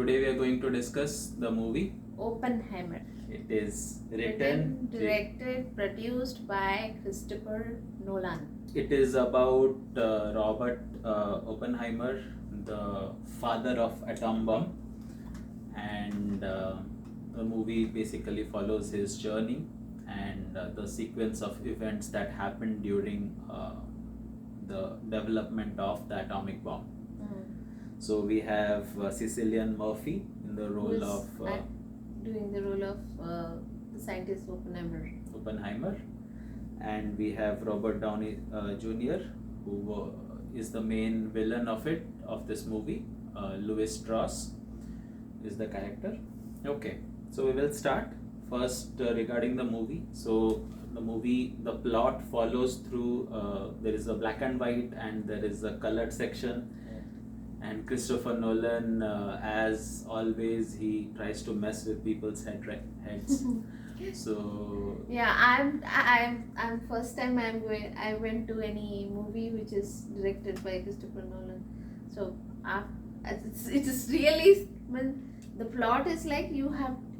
today we are going to discuss the movie. Oppenheimer. It is Written, directed, produced by Christopher Nolan. It is about Robert Oppenheimer, the father of atom bomb, and the movie basically follows his journey and the sequence of events that happened during the development of the atomic bomb. So we have Cillian Murphy in the role of doing the role of the scientist Oppenheimer, and we have Robert Downey Jr., who is the main villain of this movie. Louis Strauss is the character. Okay, so we will start first regarding the movie. So the plot follows through. There is a black and white, and there is a colored section. And Christopher Nolan, as always, he tries to mess with people's heads. So yeah, I'm first time I went to any movie which is directed by Christopher Nolan. So it's really when the plot is like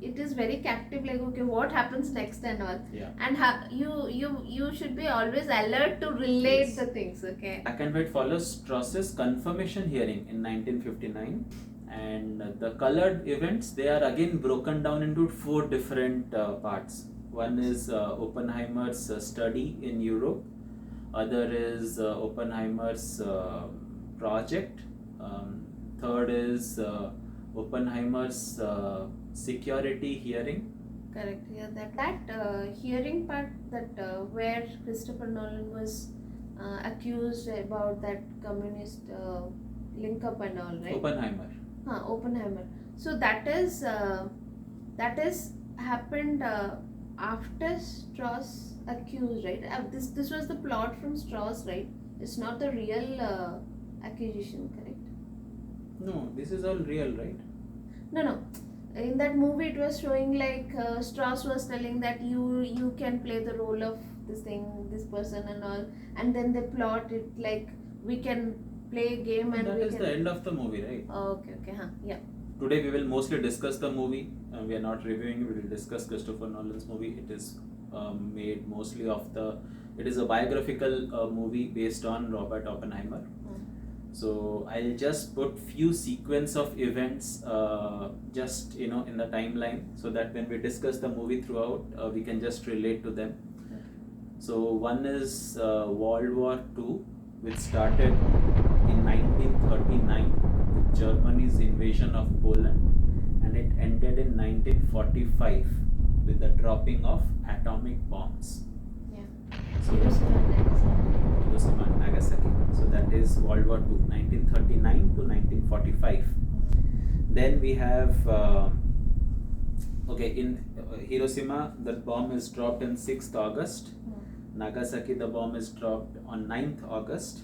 it is very captive, like okay, what happens next and all. Yeah. And you should be always alert to relate the things. Okay. Black and White follows Strauss's confirmation hearing in 1959, and the colored events, they are again broken down into 4 different parts. One is Oppenheimer's study in Europe. Other is Oppenheimer's project. Third is Oppenheimer's security hearing. Correct. Yeah, that hearing part, that where Christopher Nolan was accused about that communist link up and all, right? Oppenheimer. So that is happened after Strauss accused, right? This was the plot from Strauss, right? It's not the real accusation, correct? No, this is all real, right? No. In that movie, it was showing like Strauss was telling that you can play the role of this person and all, and then they plot it like we can play a game and that is the end of the movie, right? Okay, yeah. Today we will mostly discuss the movie. We are not reviewing. We will discuss Christopher Nolan's movie. It is made mostly it is a biographical movie based on Robert Oppenheimer. So I'll just put few sequence of events just in the timeline, so that when we discuss the movie throughout, we can just relate to them. So one is World War II, which started in 1939 with Germany's invasion of Poland, and it ended in 1945 with the dropping of atomic bombs. So Hiroshima and Nagasaki. So that is World War II, 1939 to 1945. Then we have in Hiroshima, the bomb is dropped on 6th August. Nagasaki, the bomb is dropped on 9th August.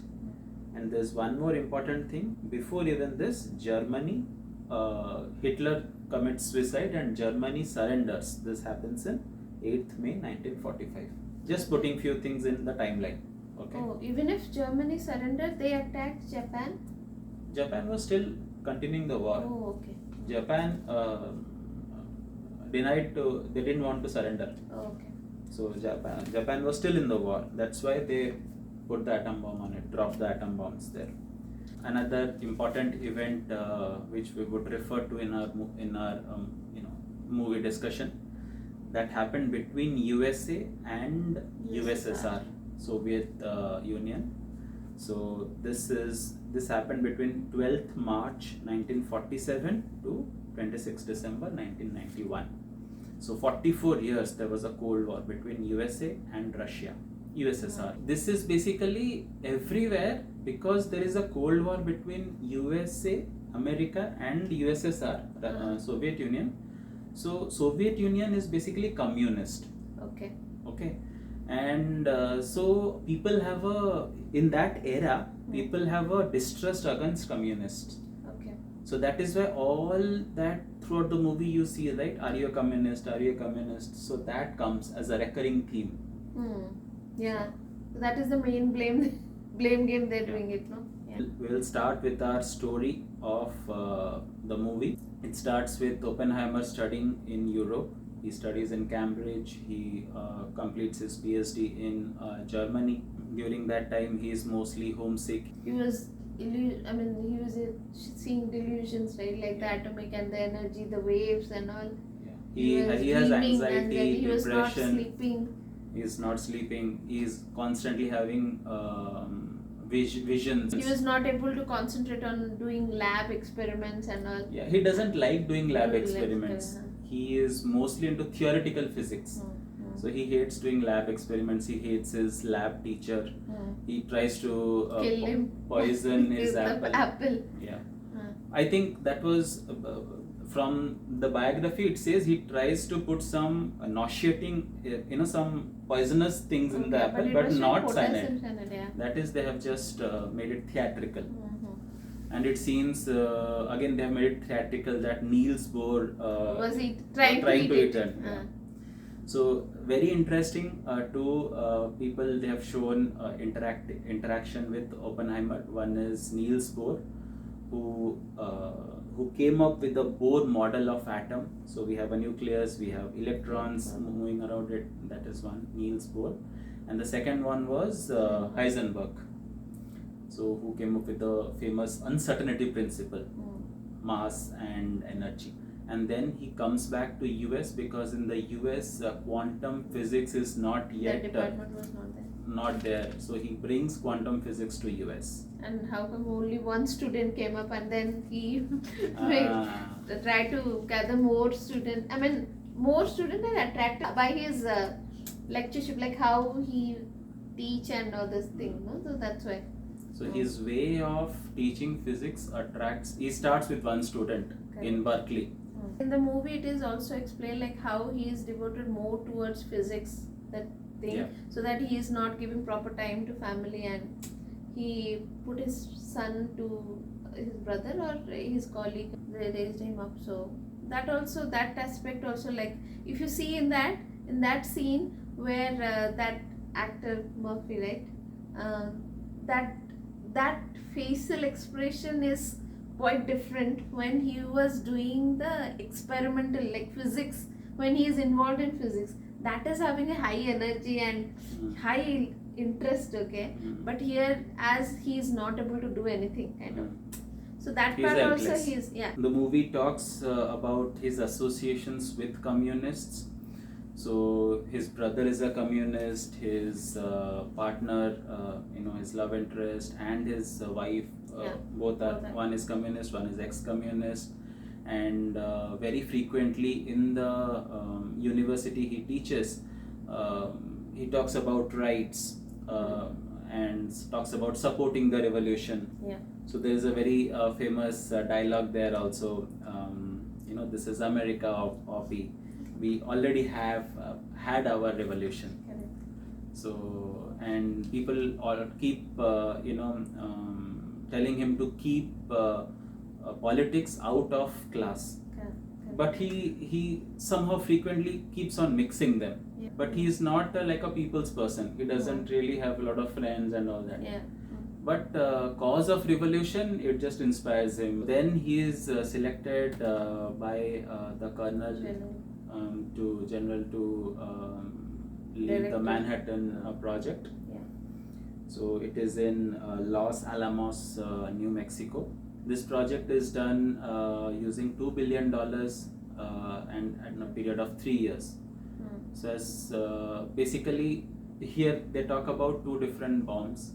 And there's one more important thing. Before even this, Germany, Hitler commits suicide and Germany surrenders. This happens in 8th May 1945. Just putting few things in the timeline. Okay. Oh, even if Germany surrendered, they attacked Japan? Japan was still continuing the war. Oh, okay. Japan they didn't want to surrender. Oh, okay. So Japan was still in the war. That's why they put the atom bomb on it, dropped the atom bombs there. Another important event which we would refer to in our movie discussion, that happened between USA and USSR, Soviet Union. So this happened between 12th March 1947 to 26 December 1991. So 44 years there was a Cold War between USA and Russia, USSR. This is basically everywhere because there is a Cold War between USA, America and USSR, Soviet Union. So Soviet Union is basically communist. Okay. And so people have in that era, people have a distrust against communists. Okay. So that is why all that throughout the movie you see, right? Are you a communist? Are you a communist? So that comes as a recurring theme. Yeah. That is the main blame game they're doing it, no? Yeah. We'll start with our story of the movie. It starts with Oppenheimer studying in Europe. He studies in Cambridge. He completes his PhD in Germany. During that time, he is mostly homesick. He was he was seeing delusions, right? Like the atomic and the energy, the waves and all. Yeah. Was He has dreaming and anxiety, then he was not depression. sleeping. He is not sleeping. He is constantly having visions. He was not able to concentrate on doing lab experiments and all. Yeah, he doesn't like doing lab Lab experiments. experiments. He is mostly into theoretical physics. So he hates doing lab experiments. He hates his lab teacher. He tries to Kill him. poison his With the apple. Yeah. I think that was from the biography. It says he tries to put some nauseating, some poisonous things in the apple, but not cyanide. Yeah. That is, they have just made it theatrical. And it seems again they have made it theatrical that Niels Bohr Was he trying to eat it? Yeah. So very interesting. Two people they have shown interaction with Oppenheimer. One is Niels Bohr, who came up with the Bohr model of atom. So we have a nucleus, we have electrons moving around it. That is one, Niels Bohr, and the second one was Heisenberg. So who came up with the famous uncertainty principle, mass and energy. And then he comes back to US because in the US quantum physics is not yet That department was not there. So he brings quantum physics to US. And how come only one student came up and then he tried to gather more students? More students are attracted by his lectureship, like how he teach and all this thing. No? So that's why. So his way of teaching physics attracts. He starts with one student in Berkeley. In the movie, it is also explained like how he is devoted more towards physics, that thing, so that he is not giving proper time to family, and he put his son to his brother or his colleague. They raised him up. So that aspect also, like if you see in that scene where that actor Murphy, right, that facial expression is quite different when he was doing the experimental, like physics, when he is involved in physics. That is having a high energy and high interest, okay? But here, as he is not able to do anything, kind of. So that part also he's, yeah. The movie talks about his associations with communists. So his brother is a communist, his partner, his love interest, and his wife, both are. One is communist, one is ex-communist, and very frequently in the university he teaches, he talks about rights and talks about supporting the revolution. Yeah. So there is a very famous dialogue there also. This is America of we already have had our revolution. Correct. So, and people all keep telling him to keep politics out of class. Correct. But he somehow frequently keeps on mixing them. Yeah. But he is not like a people's person. He doesn't really have a lot of friends and all that. Yeah. But cause of revolution, it just inspires him. Then he is selected by the colonel to lead the Manhattan Project. Yeah. So it is in Los Alamos, New Mexico. This project is done using $2 billion and in a period of 3 years. So as basically here they talk about two different bombs.